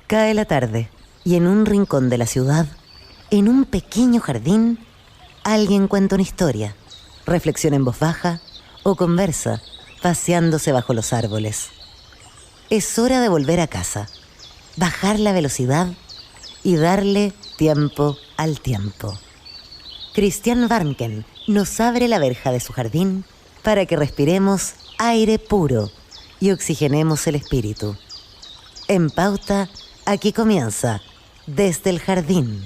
Cae la tarde y en un rincón de la ciudad, en un pequeño jardín, alguien cuenta una historia, reflexiona en voz baja o conversa, paseándose bajo los árboles. Es hora de volver a casa, bajar la velocidad y darle tiempo al tiempo. Christian Warnken nos abre la verja de su jardín para que respiremos aire puro y oxigenemos el espíritu. En Pauta, aquí comienza Desde el Jardín.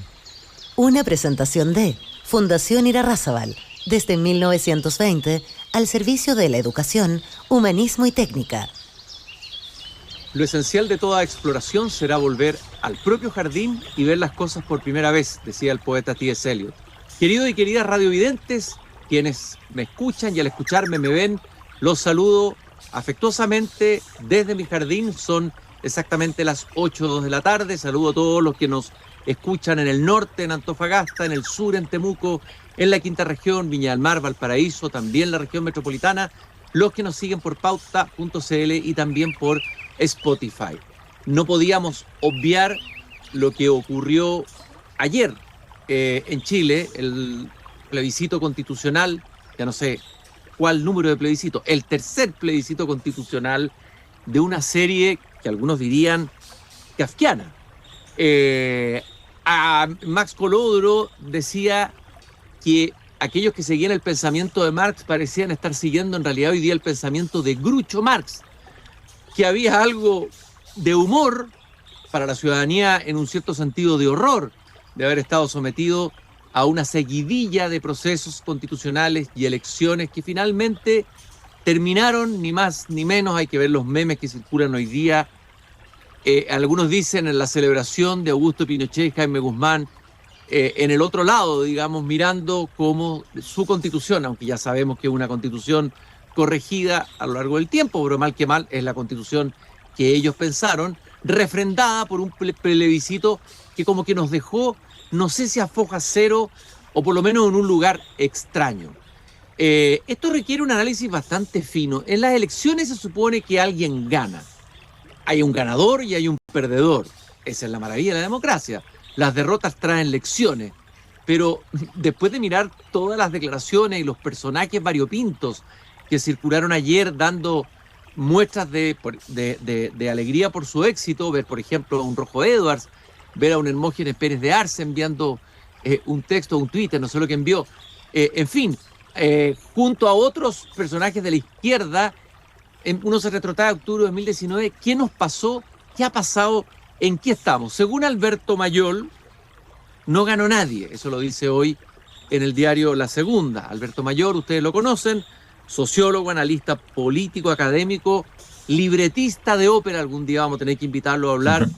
Una presentación de Fundación Irarrázaval, desde 1920, al servicio de la educación, humanismo y técnica. Lo esencial de toda exploración será volver al propio jardín y ver las cosas por primera vez, decía el poeta T.S. Eliot. Queridos y queridas radiovidentes, quienes me escuchan y al escucharme me ven, los saludo afectuosamente desde mi jardín. Son exactamente las 8:02 de la tarde. Saludo a todos los que nos escuchan en el norte, en Antofagasta, en el sur, en Temuco, en la quinta región, Viña del Mar, Valparaíso, también la región metropolitana, los que nos siguen por pauta.cl y también por Spotify. No podíamos obviar lo que ocurrió ayer en Chile, el plebiscito constitucional, ya no sé cuál número de plebiscito, el tercer plebiscito constitucional de una serie que algunos dirían kafkiana. A Max Colodro decía que aquellos que seguían el pensamiento de Marx parecían estar siguiendo en realidad hoy día el pensamiento de Groucho Marx, que había algo de humor para la ciudadanía, en un cierto sentido de horror, de haber estado sometido a una seguidilla de procesos constitucionales y elecciones que finalmente terminaron, ni más ni menos. Hay que ver los memes que circulan hoy día. Algunos dicen en la celebración de Augusto Pinochet y Jaime Guzmán, en el otro lado, digamos, mirando cómo su constitución, aunque ya sabemos que es una constitución corregida a lo largo del tiempo, pero mal que mal es la constitución que ellos pensaron, refrendada por un plebiscito que como que nos dejó, no sé si a foja cero o por lo menos en un lugar extraño. Esto requiere un análisis bastante fino. En las elecciones se supone que alguien gana. Hay un ganador y hay un perdedor. Esa es la maravilla de la democracia. Las derrotas traen lecciones. Pero después de mirar todas las declaraciones y los personajes variopintos que circularon ayer dando muestras de alegría por su éxito, ver por ejemplo a un Rojo Edwards, ver a un Hermógenes Pérez de Arce enviando un texto, un Twitter, no sé lo que envió, en fin, junto a otros personajes de la izquierda, uno se retrotrae a octubre de 2019, ¿qué nos pasó? ¿Qué ha pasado? ¿En qué estamos? Según Alberto Mayol, no ganó nadie, eso lo dice hoy en el diario La Segunda. Alberto Mayol, ustedes lo conocen, sociólogo, analista político, académico, libretista de ópera. Algún día vamos a tener que invitarlo a hablar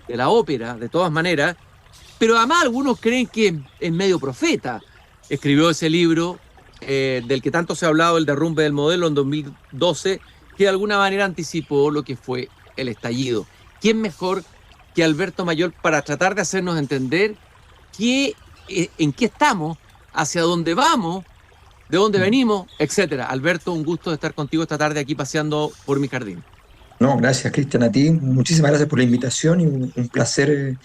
de la ópera, de todas maneras, pero además algunos creen que es medio profeta. Escribió ese libro del que tanto se ha hablado, El derrumbe del modelo, en 2012, que de alguna manera anticipó lo que fue el estallido. ¿Quién mejor que Alberto Mayol para tratar de hacernos entender en qué estamos, hacia dónde vamos, de dónde venimos, etcétera? Alberto, un gusto de estar contigo esta tarde aquí paseando por mi jardín. No, gracias, Cristian, a ti. Muchísimas gracias por la invitación y un placer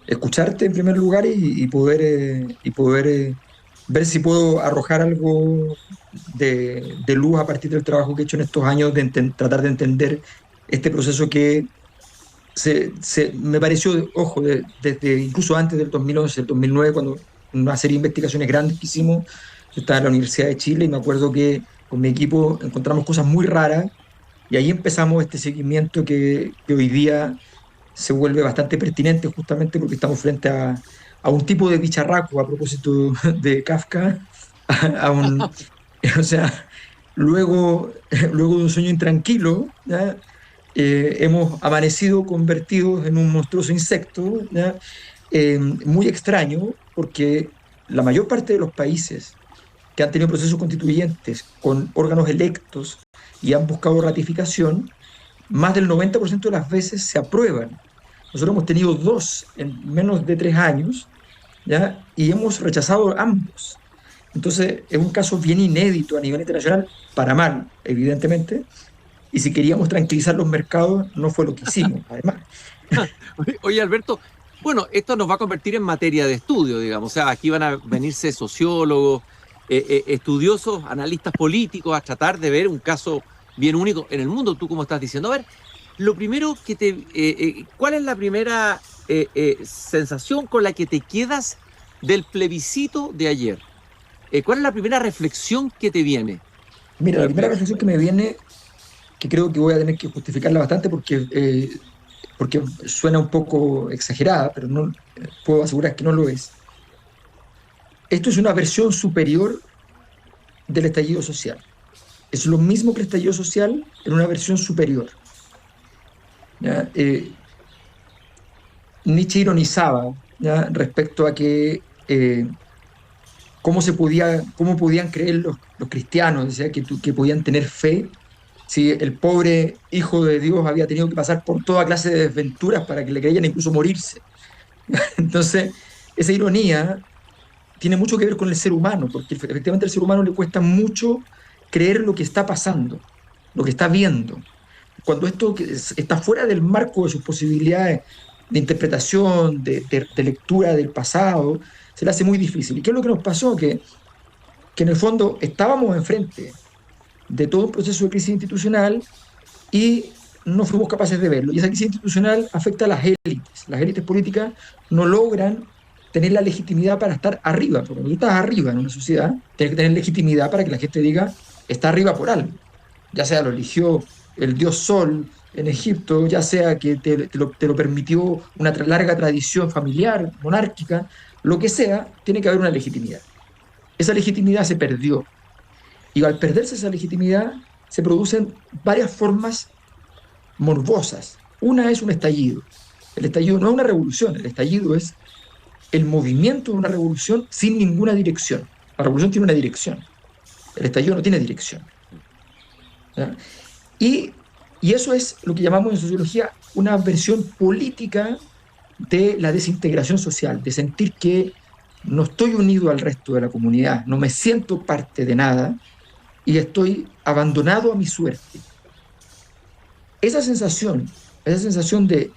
escucharte en primer lugar y poder ver si puedo arrojar algo de luz a partir del trabajo que he hecho en estos años de tratar de entender este proceso que me pareció, ojo, desde incluso antes del 2011, el 2009, cuando una serie de investigaciones grandes que hicimos. Yo estaba en la Universidad de Chile y me acuerdo que con mi equipo encontramos cosas muy raras y ahí empezamos este seguimiento que hoy día se vuelve bastante pertinente, justamente porque estamos frente a un tipo de bicharraco, a propósito de Kafka, a un, o sea, luego de un sueño intranquilo, ¿ya? Hemos amanecido convertidos en un monstruoso insecto, ¿ya? Muy extraño, porque la mayor parte de los países que han tenido procesos constituyentes con órganos electos y han buscado ratificación, más del 90% de las veces se aprueban. Nosotros hemos tenido dos en menos de 3 años, ¿ya? Y hemos rechazado ambos. Entonces, es un caso bien inédito a nivel internacional, para mal, evidentemente, y si queríamos tranquilizar los mercados, no fue lo que hicimos, además. Oye, Alberto, bueno, esto nos va a convertir en materia de estudio, digamos. O sea, aquí van a venirse sociólogos, estudiosos, analistas políticos a tratar de ver un caso bien único en el mundo, tú como estás diciendo. A ver, lo primero que ¿cuál es la primera sensación con la que te quedas del plebiscito de ayer? ¿Cuál es la primera reflexión que te viene Mira, con la el primera plebiscito? reflexión que me viene, que creo que voy a tener que justificarla bastante porque suena un poco exagerada, pero no puedo asegurar que no lo es. Esto es una versión superior del estallido social. Es lo mismo que el estallido social en una versión superior. ¿Ya? Nietzsche ironizaba, ¿ya?, respecto a que cómo podían creer los cristianos, decía que podían tener fe si el pobre Hijo de Dios había tenido que pasar por toda clase de desventuras para que le creyeran, incluso morirse. Entonces, esa ironía tiene mucho que ver con el ser humano, porque efectivamente al ser humano le cuesta mucho creer lo que está pasando, lo que está viendo. Cuando está fuera del marco de sus posibilidades de interpretación, de lectura del pasado, se le hace muy difícil. ¿Y qué es lo que nos pasó? Que en el fondo estábamos enfrente de todo un proceso de crisis institucional y no fuimos capaces de verlo. Y esa crisis institucional afecta a las élites. Las élites políticas no logran tener la legitimidad para estar arriba. Porque cuando tú estás arriba en una sociedad, tienes que tener legitimidad para que la gente diga, está arriba por algo. Ya sea lo eligió el dios Sol en Egipto, ya sea que te lo permitió una larga tradición familiar, monárquica, lo que sea, tiene que haber una legitimidad. Esa legitimidad se perdió. Y al perderse esa legitimidad, se producen varias formas morbosas. Una es un estallido. El estallido no es una revolución, el estallido es el movimiento de una revolución sin ninguna dirección. La revolución tiene una dirección, el estallido no tiene dirección. ¿Ya? Y, y eso es lo que llamamos en sociología una versión política de la desintegración social, de sentir que no estoy unido al resto de la comunidad, no me siento parte de nada y estoy abandonado a mi suerte. Esa sensación de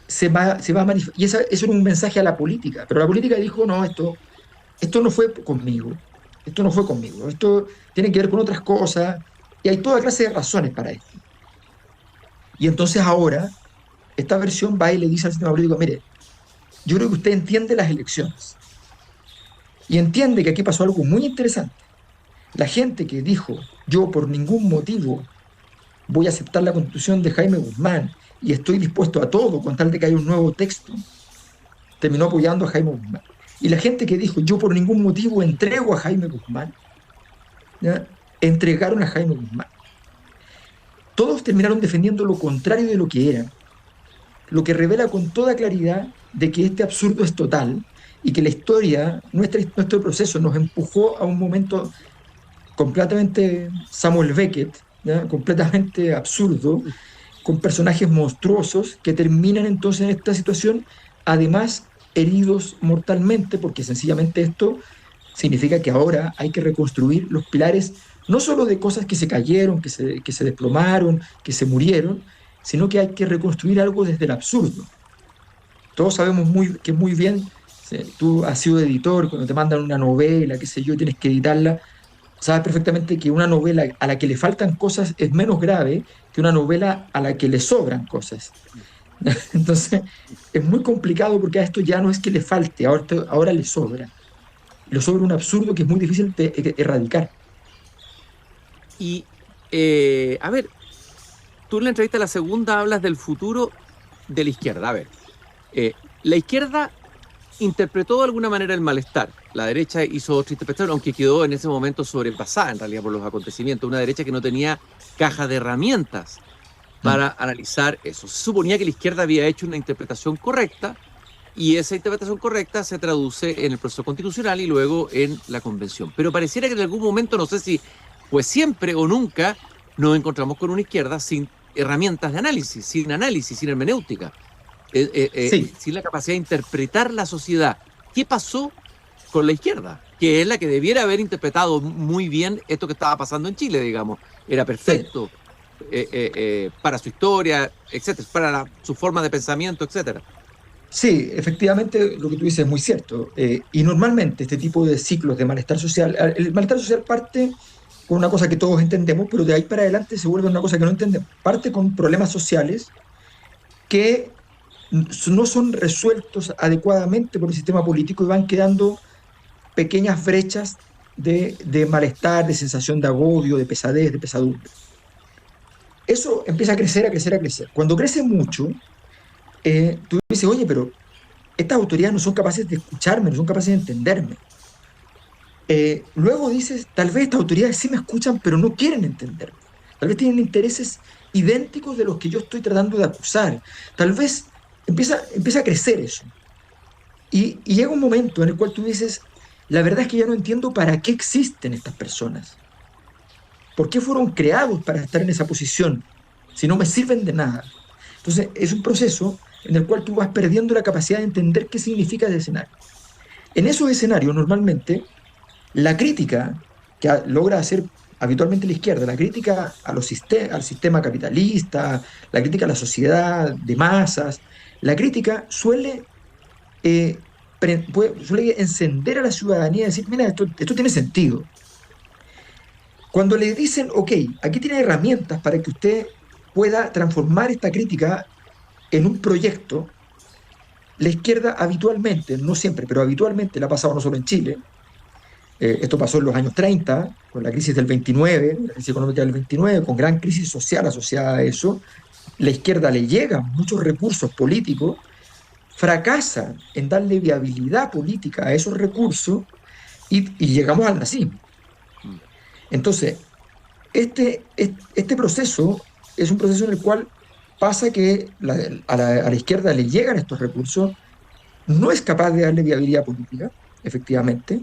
se va a manifestar, y eso era un mensaje a la política, pero la política dijo, no, esto no fue conmigo, esto no fue conmigo, esto tiene que ver con otras cosas, y hay toda clase de razones para esto. Y entonces ahora, esta versión va y le dice al sistema político, mire, yo creo que usted entiende las elecciones, y entiende que aquí pasó algo muy interesante. La gente que dijo, yo por ningún motivo voy a aceptar la constitución de Jaime Guzmán y estoy dispuesto a todo con tal de que haya un nuevo texto, terminó apoyando a Jaime Guzmán. Y la gente que dijo, yo por ningún motivo entrego a Jaime Guzmán, ¿ya?, entregaron a Jaime Guzmán. Todos terminaron defendiendo lo contrario de lo que eran, lo que revela con toda claridad de que este absurdo es total y que la historia, nuestro proceso nos empujó a un momento completamente Samuel Beckett, ¿ya?, completamente absurdo, con personajes monstruosos que terminan entonces en esta situación, además heridos mortalmente, porque sencillamente esto significa que ahora hay que reconstruir los pilares, no solo de cosas que se cayeron, que se desplomaron, que se murieron, sino que hay que reconstruir algo desde el absurdo. Todos sabemos que muy bien, tú has sido editor, cuando te mandan una novela, qué sé yo, tienes que editarla, sabes perfectamente que una novela a la que le faltan cosas es menos grave que una novela a la que le sobran cosas. Entonces, es muy complicado porque a esto ya no es que le falte, ahora le sobra. Le sobra un absurdo que es muy difícil de erradicar. Y, a ver, tú en la entrevista la segunda hablas del futuro de la izquierda. A ver, la izquierda interpretó de alguna manera el malestar. La derecha hizo otra interpretación, aunque quedó en ese momento sobrepasada en realidad por los acontecimientos. Una derecha que no tenía caja de herramientas para analizar eso. Se suponía que la izquierda había hecho una interpretación correcta y esa interpretación correcta se traduce en el proceso constitucional y luego en la convención. Pero pareciera que en algún momento, no sé si pues siempre o nunca, nos encontramos con una izquierda sin herramientas de análisis, sin hermenéutica. Sí, Sin la capacidad de interpretar la sociedad. ¿Qué pasó con la izquierda? Que es la que debiera haber interpretado muy bien esto que estaba pasando en Chile, digamos. Era sí. perfecto. para su historia, etcétera, para su forma de pensamiento, etcétera. Sí, efectivamente lo que tú dices es muy cierto. Y normalmente este tipo de ciclos de malestar social, el malestar social parte con una cosa que todos entendemos, pero de ahí para adelante se vuelve una cosa que no entendemos. Parte con problemas sociales que no son resueltos adecuadamente por el sistema político y van quedando pequeñas brechas de malestar, de sensación de agobio, de pesadez, de pesadumbre. Eso empieza a crecer, a crecer, a crecer. Cuando crece mucho, tú dices, oye, pero estas autoridades no son capaces de escucharme, no son capaces de entenderme. Luego dices, tal vez estas autoridades sí me escuchan, pero no quieren entenderme. Tal vez tienen intereses idénticos de los que yo estoy tratando de acusar. Tal vez empieza a crecer eso. Y llega un momento en el cual tú dices, la verdad es que ya no entiendo para qué existen estas personas. ¿Por qué fueron creados para estar en esa posición si no me sirven de nada? Entonces, es un proceso en el cual tú vas perdiendo la capacidad de entender qué significa ese escenario. En esos escenarios, normalmente, la crítica que logra hacer habitualmente la izquierda, la crítica al sistema capitalista, la crítica a la sociedad de masas, la crítica eh, suele encender a la ciudadanía y decir, mira, esto tiene sentido. Cuando le dicen, ok, aquí tiene herramientas para que usted pueda transformar esta crítica en un proyecto, la izquierda habitualmente, no siempre, pero habitualmente, la ha pasado no solo en Chile, esto pasó en los años 30, con la crisis del 29, la crisis económica del 29, con gran crisis social asociada a eso, la izquierda le llegan muchos recursos políticos, fracasa en darle viabilidad política a esos recursos y llegamos al nazismo. Entonces, este proceso es un proceso en el cual pasa que a la izquierda le llegan estos recursos, no es capaz de darle viabilidad política, efectivamente.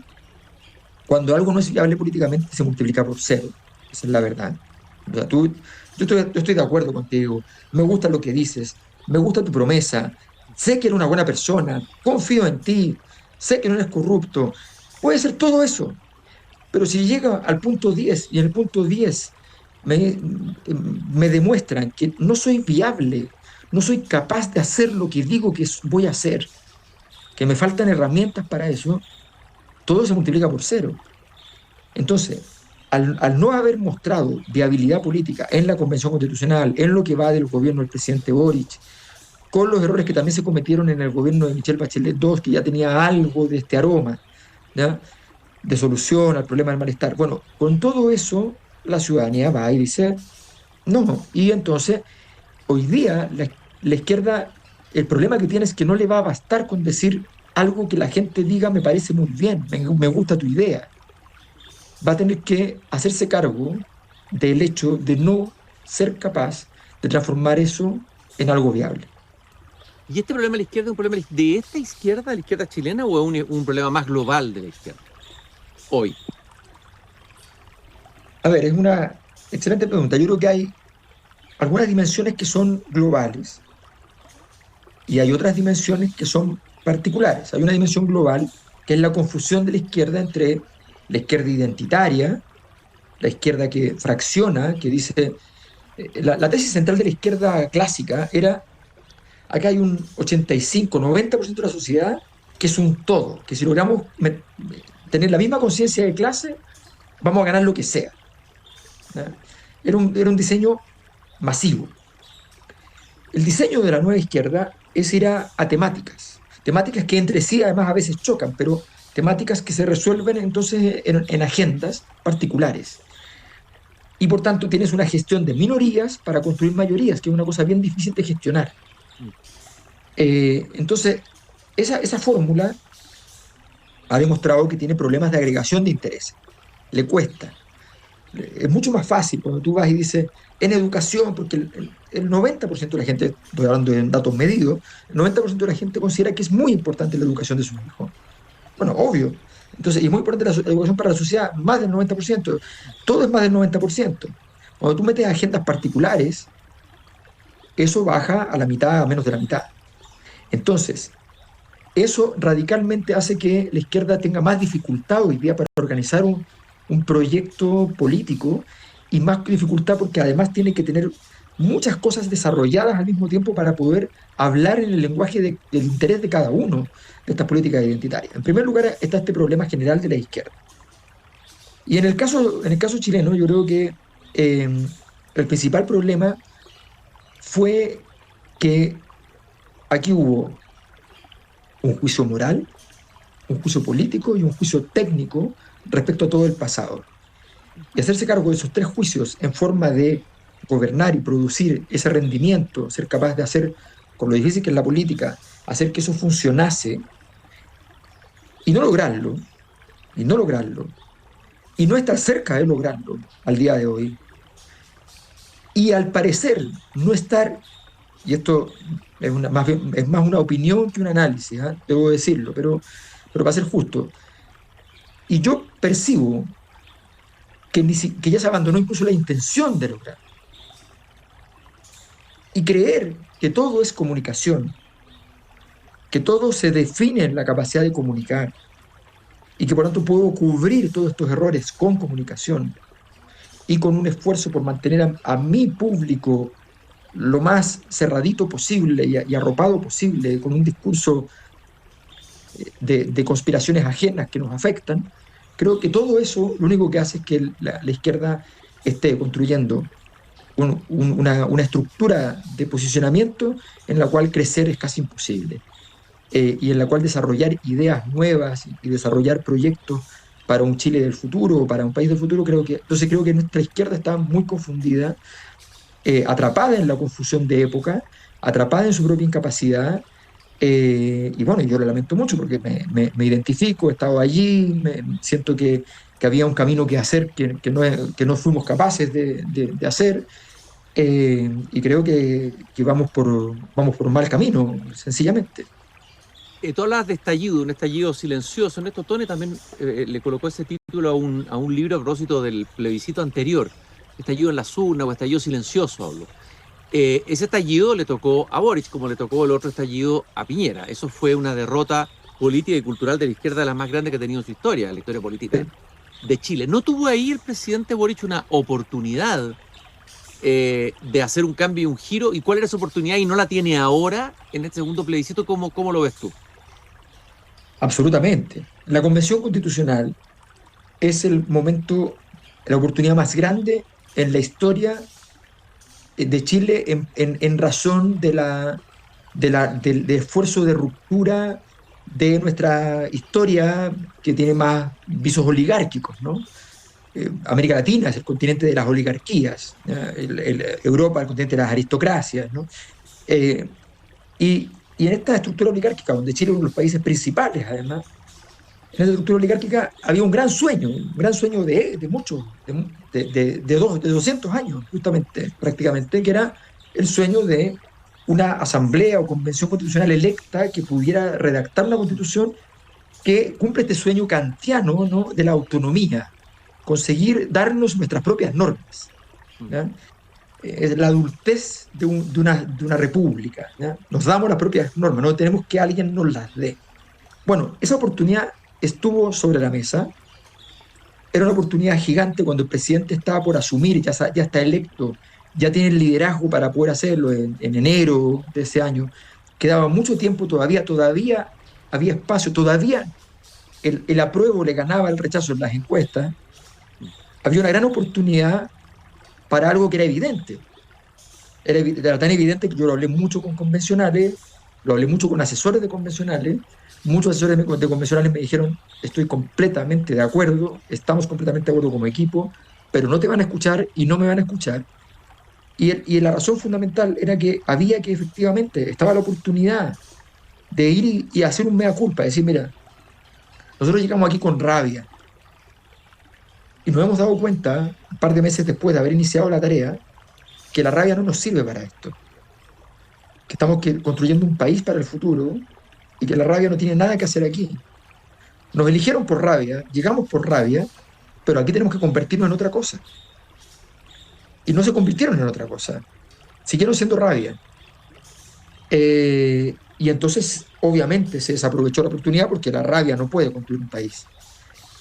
Cuando algo no es viable políticamente, se multiplica por cero. Esa es la verdad. O sea, yo estoy de acuerdo contigo, me gusta lo que dices, me gusta tu promesa, sé que eres una buena persona, confío en ti, sé que no eres corrupto. Puede ser todo eso, pero si llega al punto 10 y en el punto 10 me, me demuestran que no soy viable, no soy capaz de hacer lo que digo que voy a hacer, que me faltan herramientas para eso, todo se multiplica por cero. Entonces, al no haber mostrado viabilidad política en la Convención Constitucional, en lo que va del gobierno del presidente Boric, con los errores que también se cometieron en el gobierno de Michelle Bachelet II, que ya tenía algo de este aroma, ¿ya?, de solución al problema del malestar. Bueno, con todo eso, la ciudadanía va y dice, no. Y entonces, hoy día, la izquierda, el problema que tiene es que no le va a bastar con decir algo que la gente diga, me parece muy bien, me gusta tu idea. Va a tener que hacerse cargo del hecho de no ser capaz de transformar eso en algo viable. ¿Y este problema de la izquierda es un problema de esta izquierda, de la izquierda chilena, o es un problema más global de la izquierda hoy? A ver, es una excelente pregunta. Yo creo que hay algunas dimensiones que son globales y hay otras dimensiones que son particulares. Hay una dimensión global que es la confusión de la izquierda entre la izquierda identitaria, la izquierda que fracciona, que dice... La tesis central de la izquierda clásica era, acá hay un 85-90% de la sociedad que es un todo, que si logramos tener la misma conciencia de clase, vamos a ganar lo que sea. Era un diseño masivo. El diseño de la nueva izquierda es ir a temáticas que entre sí además a veces chocan, pero temáticas que se resuelven entonces en agendas particulares. Y por tanto tienes una gestión de minorías para construir mayorías, que es una cosa bien difícil de gestionar. Entonces, esa fórmula ha demostrado que tiene problemas de agregación de intereses. Le cuesta. Es mucho más fácil cuando tú vas y dices, en educación, porque el 90% de la gente, estoy hablando de datos medidos, el 90% de la gente considera que es muy importante la educación de sus hijos. Bueno, obvio. Entonces, y es muy importante la educación para la sociedad, más del 90%. Todo es más del 90%. Cuando tú metes agendas particulares, eso baja a la mitad, a menos de la mitad. Entonces, eso radicalmente hace que la izquierda tenga más dificultad hoy día para organizar un proyecto político y más dificultad porque además tiene que tener muchas cosas desarrolladas al mismo tiempo para poder hablar en el lenguaje del interés de cada uno de estas políticas identitarias. En primer lugar está este problema general de la izquierda. Y en el caso chileno, yo creo que el principal problema fue que aquí hubo un juicio moral, un juicio político y un juicio técnico respecto a todo el pasado. Y hacerse cargo de esos tres juicios en forma de gobernar y producir ese rendimiento, ser capaz de hacer, con lo difícil que es la política, hacer que eso funcionase y no lograrlo, y no lograrlo, y no estar cerca de lograrlo al día de hoy. Y al parecer no estar, y esto es más una opinión que un análisis, ¿eh? Debo decirlo, pero para ser justo, y yo percibo que ya se abandonó incluso la intención de lograr. Y creer que todo es comunicación, que todo se define en la capacidad de comunicar, y que por lo tanto puedo cubrir todos estos errores con comunicación y con un esfuerzo por mantener a mi público lo más cerradito posible y arropado posible, con un discurso de conspiraciones ajenas que nos afectan. Creo que todo eso lo único que hace es que la izquierda esté construyendo una estructura de posicionamiento en la cual crecer es casi imposible, y en la cual desarrollar ideas nuevas y desarrollar proyectos para un Chile del futuro, para un país del futuro. Entonces creo que nuestra izquierda está muy confundida, atrapada en la confusión de época, atrapada en su propia incapacidad. Y bueno, yo lo lamento mucho porque me identifico, he estado allí, siento que había un camino que hacer que no fuimos capaces de hacer, y creo que vamos por un mal camino, sencillamente. Tú hablas de estallido, un estallido silencioso. Néstor Tone también le colocó ese título a un libro a propósito del plebiscito anterior, estallido en las urnas o estallido silencioso, hablo. Ese estallido le tocó a Boric, como le tocó el otro estallido a Piñera. Eso fue una derrota política y cultural de la izquierda, la más grande que ha tenido en su historia, la historia política de Chile. ¿No tuvo ahí el presidente Boric una oportunidad de hacer un cambio y un giro? ¿Y cuál era esa oportunidad y no la tiene ahora en este segundo plebiscito? ¿Cómo lo ves tú? Absolutamente. La Convención Constitucional es el momento, la oportunidad más grande en la historia de Chile en razón del esfuerzo de ruptura de nuestra historia, que tiene más visos oligárquicos, ¿no? América Latina es el continente de las oligarquías, Europa el continente de las aristocracias, ¿no? Y en esta estructura oligárquica, donde Chile es uno de los países principales, además, en esta estructura oligárquica había un gran sueño de muchos, de 200 años, justamente, prácticamente, que era el sueño de una asamblea o convención constitucional electa que pudiera redactar una constitución que cumple este sueño kantiano, ¿no?, de la autonomía, conseguir darnos nuestras propias normas, ¿ya? La adultez de una república, ¿ya? Nos damos las propias normas, no tenemos que alguien nos las dé. Bueno, esa oportunidad estuvo sobre la mesa. Era una oportunidad gigante cuando el presidente estaba por asumir, ya está electo, ya tiene el liderazgo para poder hacerlo en enero de ese año. Quedaba mucho tiempo todavía había espacio, todavía el apruebo le ganaba el rechazo en las encuestas. Había una gran oportunidad para algo que era evidente. Era tan evidente que yo lo hablé mucho con convencionales, lo hablé mucho con asesores de convencionales. Muchos asesores de convencionales me dijeron: estoy completamente de acuerdo, estamos completamente de acuerdo como equipo, pero no te van a escuchar y no me van a escuchar. Y la razón fundamental era que efectivamente, estaba la oportunidad de ir y hacer un mea culpa, decir: mira, nosotros llegamos aquí con rabia y nos hemos dado cuenta, un par de meses después de haber iniciado la tarea, que la rabia no nos sirve para esto, que estamos construyendo un país para el futuro y que la rabia no tiene nada que hacer aquí. Nos eligieron por rabia, llegamos por rabia, pero aquí tenemos que convertirnos en otra cosa. Y no se convirtieron en otra cosa, siguieron siendo rabia. Y entonces, obviamente, se desaprovechó la oportunidad porque la rabia no puede construir un país.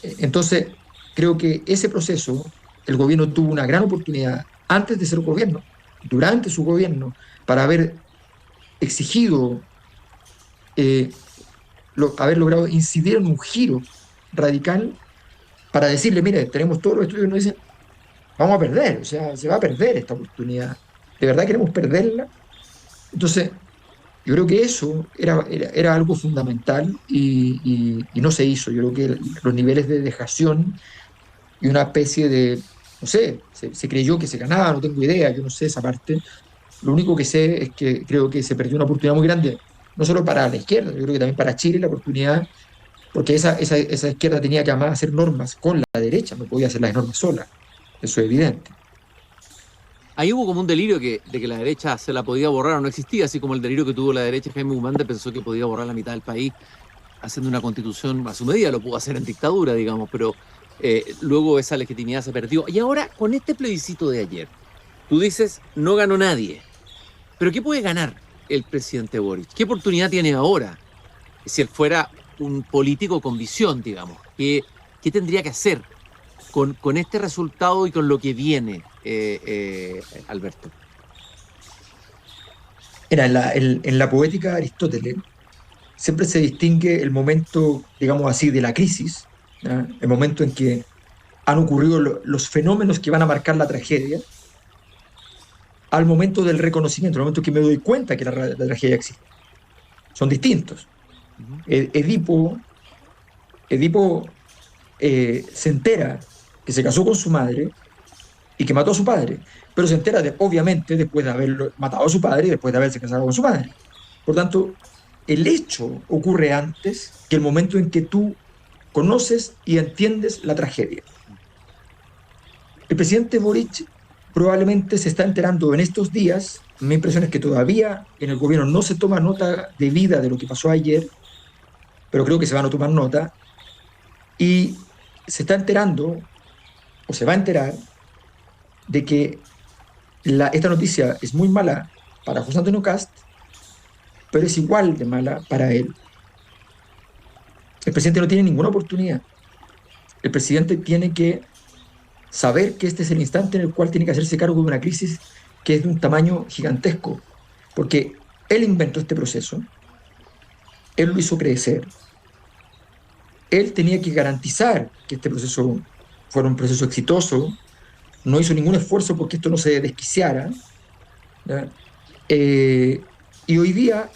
Entonces, creo que ese proceso el gobierno tuvo una gran oportunidad antes de ser gobierno, durante su gobierno, para haber exigido, eh, haber logrado incidir en un giro radical para decirle, mire, tenemos todos los estudios que nos dicen, vamos a perder, o sea, se va a perder esta oportunidad. ¿De verdad queremos perderla? Entonces, yo creo que eso era algo fundamental y no se hizo. Yo creo que los niveles de dejación y una especie de, no sé, se creyó que se ganaba, no tengo idea, yo no sé esa parte. Lo único que sé es que creo que se perdió una oportunidad muy grande, no solo para la izquierda, yo creo que también para Chile la oportunidad, porque esa izquierda tenía que además hacer normas con la derecha, no podía hacer las normas sola, eso es evidente. Ahí hubo como un delirio de que la derecha se la podía borrar o no existía, así como el delirio que tuvo la derecha. Jaime Guzmán pensó que podía borrar la mitad del país haciendo una constitución a su medida, lo pudo hacer en dictadura, digamos, pero luego esa legitimidad se perdió. Y ahora, con este plebiscito de ayer, tú dices, no ganó nadie, pero ¿qué puede ganar el presidente Boric? ¿Qué oportunidad tiene ahora? Si él fuera un político con visión, digamos, ¿qué tendría que hacer con este resultado y con lo que viene, Alberto? Era en la poética de Aristóteles, siempre se distingue el momento, digamos así, de la crisis, ¿ya? El momento en que han ocurrido los fenómenos que van a marcar la tragedia, al momento del reconocimiento, al momento en que me doy cuenta que la tragedia existe. Son distintos. Uh-huh. Edipo se entera que se casó con su madre y que mató a su padre, pero se entera, obviamente, después de haber matado a su padre y después de haberse casado con su madre. Por tanto, el hecho ocurre antes que el momento en que tú conoces y entiendes la tragedia. El presidente Boric probablemente se está enterando en estos días, mi impresión es que todavía en el gobierno no se toma nota debida de lo que pasó ayer, pero creo que se van a tomar nota, y se está enterando, o se va a enterar, de que esta noticia es muy mala para José Antonio Kast, pero es igual de mala para él. El presidente no tiene ninguna oportunidad. El presidente tiene que saber que este es el instante en el cual tiene que hacerse cargo de una crisis que es de un tamaño gigantesco, porque él inventó este proceso, él lo hizo crecer, él tenía que garantizar que este proceso fuera un proceso exitoso, no hizo ningún esfuerzo porque esto no se desquiciara, y hoy día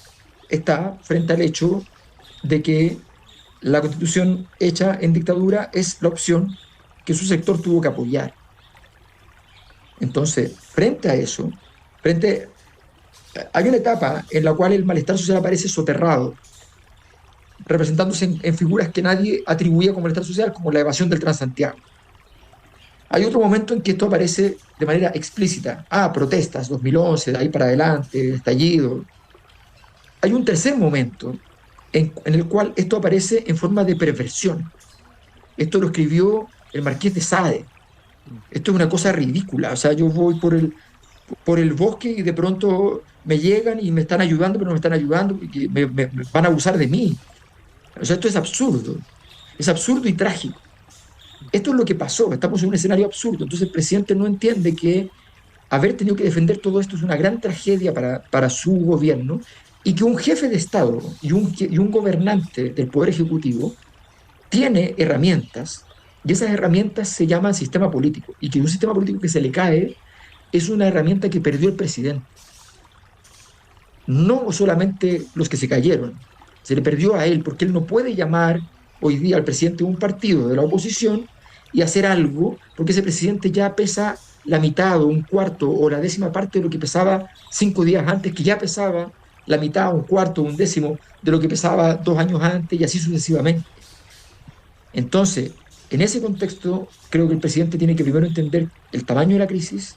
está frente al hecho de que la constitución hecha en dictadura es la opción que su sector tuvo que apoyar. Entonces, frente a eso, hay una etapa en la cual el malestar social aparece soterrado, representándose en figuras que nadie atribuía como malestar social, como la evasión del Transantiago. Hay otro momento en que esto aparece de manera explícita. Protestas, 2011, de ahí para adelante, estallido. Hay un tercer momento en el cual esto aparece en forma de perversión. Esto lo escribió el Marqués de Sade. Esto es una cosa ridícula. O sea, yo voy por el bosque y de pronto me llegan y me están ayudando, pero no me están ayudando, y me van a abusar de mí. O sea, esto es absurdo. Es absurdo y trágico. Esto es lo que pasó. Estamos en un escenario absurdo. Entonces el presidente no entiende que haber tenido que defender todo esto es una gran tragedia para su gobierno, y que un jefe de Estado y un gobernante del Poder Ejecutivo tiene herramientas, y esas herramientas se llaman sistema político, y que un sistema político que se le cae es una herramienta que perdió el presidente. No solamente los que se cayeron, se le perdió a él, porque él no puede llamar hoy día al presidente de un partido de la oposición y hacer algo, porque ese presidente ya pesa la mitad o un cuarto o la décima parte de lo que pesaba 5 días antes, que ya pesaba la mitad, un cuarto, un décimo de lo que pesaba 2 años antes, y así sucesivamente. Entonces, en ese contexto, creo que el presidente tiene que primero entender el tamaño de la crisis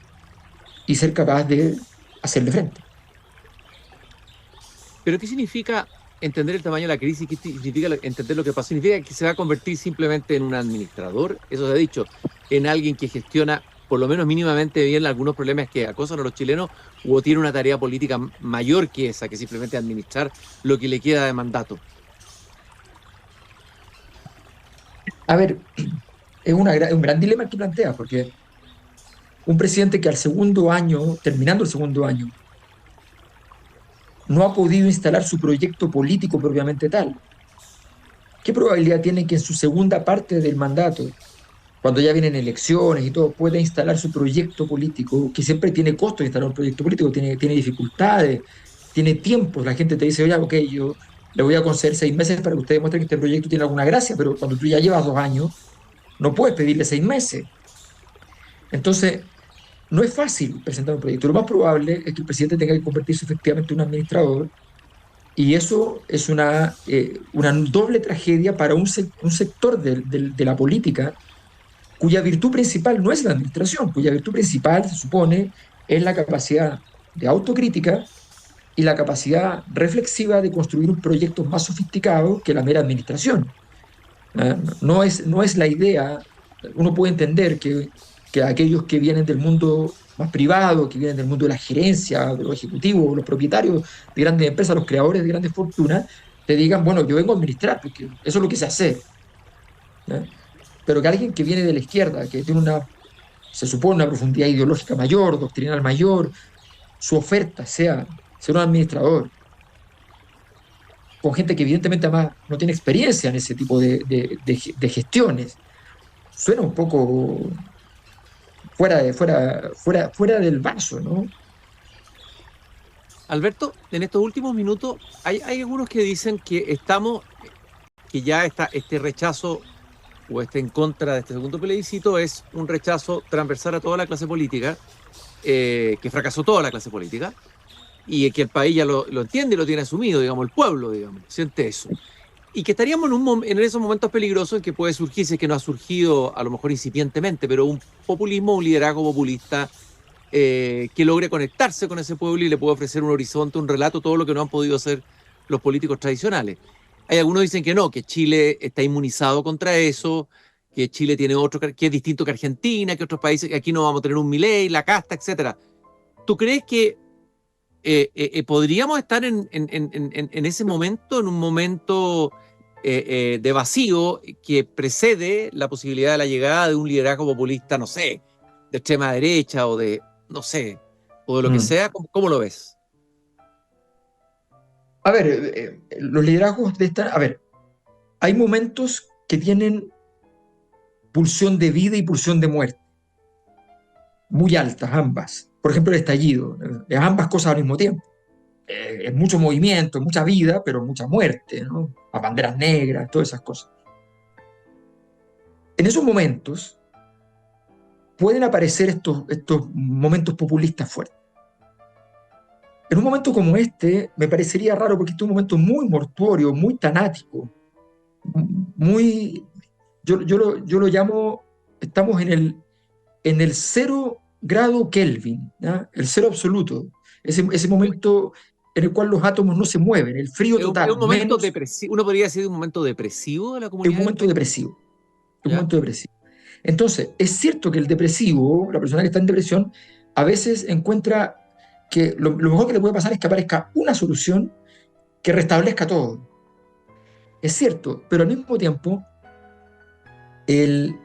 y ser capaz de hacerle frente. ¿Pero qué significa entender el tamaño de la crisis? ¿Qué significa entender lo que pasó? ¿Significa que se va a convertir simplemente en un administrador? Eso se ha dicho, en alguien que gestiona por lo menos mínimamente bien algunos problemas que acosan a los chilenos, o tiene una tarea política mayor que esa, que simplemente administrar lo que le queda de mandato. A ver, es un gran dilema el que plantea, porque un presidente que al segundo año, terminando el segundo año, no ha podido instalar su proyecto político propiamente tal, ¿qué probabilidad tiene que en su segunda parte del mandato, cuando ya vienen elecciones y todo, pueda instalar su proyecto político, que siempre tiene costo instalar un proyecto político, tiene dificultades, tiene tiempos? La gente te dice, oye, ok, yo le voy a conceder 6 meses para que usted demuestre que este proyecto tiene alguna gracia, pero cuando tú ya llevas 2 años, no puedes pedirle 6 meses. Entonces, no es fácil presentar un proyecto. Lo más probable es que el presidente tenga que convertirse efectivamente en un administrador, y eso es una doble tragedia para un sector de la política cuya virtud principal no es la administración, cuya virtud principal, se supone, es la capacidad de autocrítica y la capacidad reflexiva de construir un proyecto más sofisticado que la mera administración. No es la idea. Uno puede entender que aquellos que vienen del mundo más privado, que vienen del mundo de la gerencia, de los ejecutivos, los propietarios de grandes empresas, los creadores de grandes fortunas, te digan, bueno, yo vengo a administrar, porque eso es lo que se hace. ¿Ya? Pero que alguien que viene de la izquierda, que tiene se supone una profundidad ideológica mayor, doctrinal mayor, su oferta sea ser un administrador, con gente que evidentemente además no tiene experiencia en ese tipo de gestiones, suena un poco fuera del vaso, ¿no? Alberto, en estos últimos minutos hay algunos que dicen que ya está este rechazo o este en contra de este segundo plebiscito es un rechazo transversal a toda la clase política, que fracasó toda la clase política, y que el país ya lo entiende y lo tiene asumido, digamos, el pueblo, digamos, siente eso. Y que estaríamos en esos momentos peligrosos en que puede surgir, si es que no ha surgido a lo mejor incipientemente, pero un populismo, un liderazgo populista que logre conectarse con ese pueblo y le pueda ofrecer un horizonte, un relato, todo lo que no han podido hacer los políticos tradicionales. Hay algunos que dicen que no, que Chile está inmunizado contra eso, que Chile tiene otro, que es distinto que Argentina, que otros países, que aquí no vamos a tener un Milei, la casta, etcétera. ¿Tú crees que podríamos estar en ese momento, en un momento de vacío que precede la posibilidad de la llegada de un liderazgo populista, no sé, de extrema derecha o de, no sé, o de lo que sea? ¿Cómo lo ves? A ver, los liderazgos a ver, hay momentos que tienen pulsión de vida y pulsión de muerte, muy altas ambas. Por ejemplo, el estallido, ambas cosas al mismo tiempo. Es mucho movimiento, mucha vida, pero mucha muerte, ¿no? Las banderas negras, todas esas cosas. En esos momentos pueden aparecer estos momentos populistas fuertes. En un momento como este, me parecería raro, porque este es un momento muy mortuorio, muy tanático, muy... Yo lo llamo, estamos en el 0 grado Kelvin, ¿ya? El cero absoluto, ese momento en el cual los átomos no se mueven, el frío total. Es un momento depresivo, uno podría decir un momento depresivo de la comunidad. Es un momento depresivo. Es un momento depresivo. Entonces, es cierto que el depresivo, la persona que está en depresión, a veces encuentra que lo mejor que le puede pasar es que aparezca una solución que restablezca todo. Es cierto, pero al mismo tiempo, en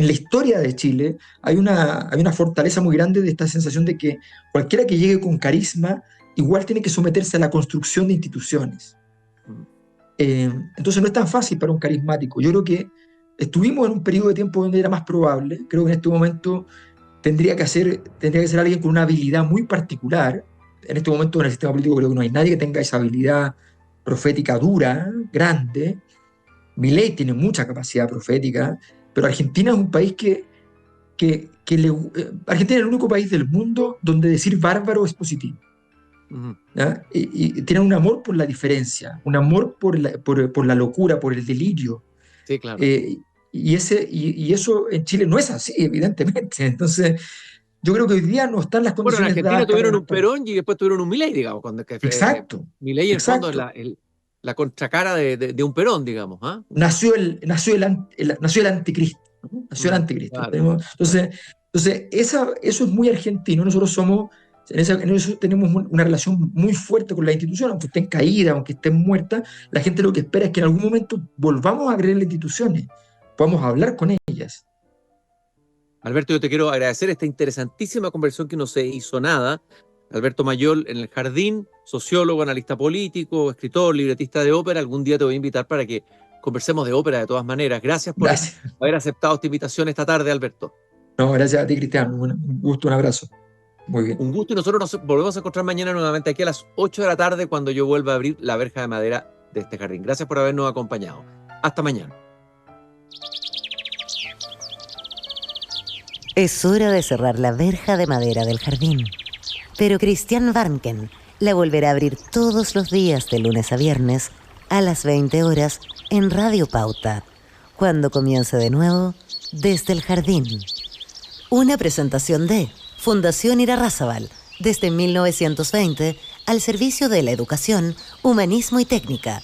la historia de Chile hay una fortaleza muy grande de esta sensación de que cualquiera que llegue con carisma igual tiene que someterse a la construcción de instituciones. Entonces no es tan fácil para un carismático. Yo creo que estuvimos en un periodo de tiempo donde era más probable. Creo que en este momento tendría que ser alguien con una habilidad muy particular. En este momento en el sistema político creo que no hay nadie que tenga esa habilidad profética dura, grande. Milei tiene mucha capacidad profética, pero Argentina es un país Argentina es el único país del mundo donde decir bárbaro es positivo. ¿Ya? Y tienen un amor por la diferencia, un amor por la locura, por el delirio. Sí, claro. Y eso en Chile no es así, evidentemente. Entonces, yo creo que hoy día no están las condiciones. Bueno, en Argentina tuvieron un Perón y después tuvieron un Milei, digamos. Exacto. Milei en el fondo es la contracara de un Perón, digamos. ¿Ah? Nació el anticristo. ¿No? Nació el anticristo. Claro. Entonces eso es muy argentino. Nosotros somos... En eso tenemos una relación muy fuerte con la institución, aunque estén caídas, aunque estén muertas. La gente lo que espera es que en algún momento volvamos a creer en las instituciones, podamos hablar con ellas. Alberto, yo te quiero agradecer esta interesantísima conversación que no se hizo nada. Alberto Mayol en el Jardín, sociólogo, analista político, escritor, libretista de ópera. Algún día te voy a invitar para que conversemos de ópera de todas maneras. Gracias por haber aceptado esta invitación esta tarde, Alberto. No, gracias a ti, Cristian. Un gusto, un abrazo. Muy bien. Un gusto, y nosotros nos volvemos a encontrar mañana nuevamente aquí a las 8 de la tarde cuando yo vuelva a abrir la verja de madera de este jardín. Gracias por habernos acompañado. Hasta mañana. Es hora de cerrar la verja de madera del jardín. Pero Christian Warnken la volverá a abrir todos los días de lunes a viernes a las 20 horas en Radio Pauta, cuando comience de nuevo Desde el Jardín. Una presentación de Fundación Irarrázaval, desde 1920 al servicio de la educación, humanismo y técnica.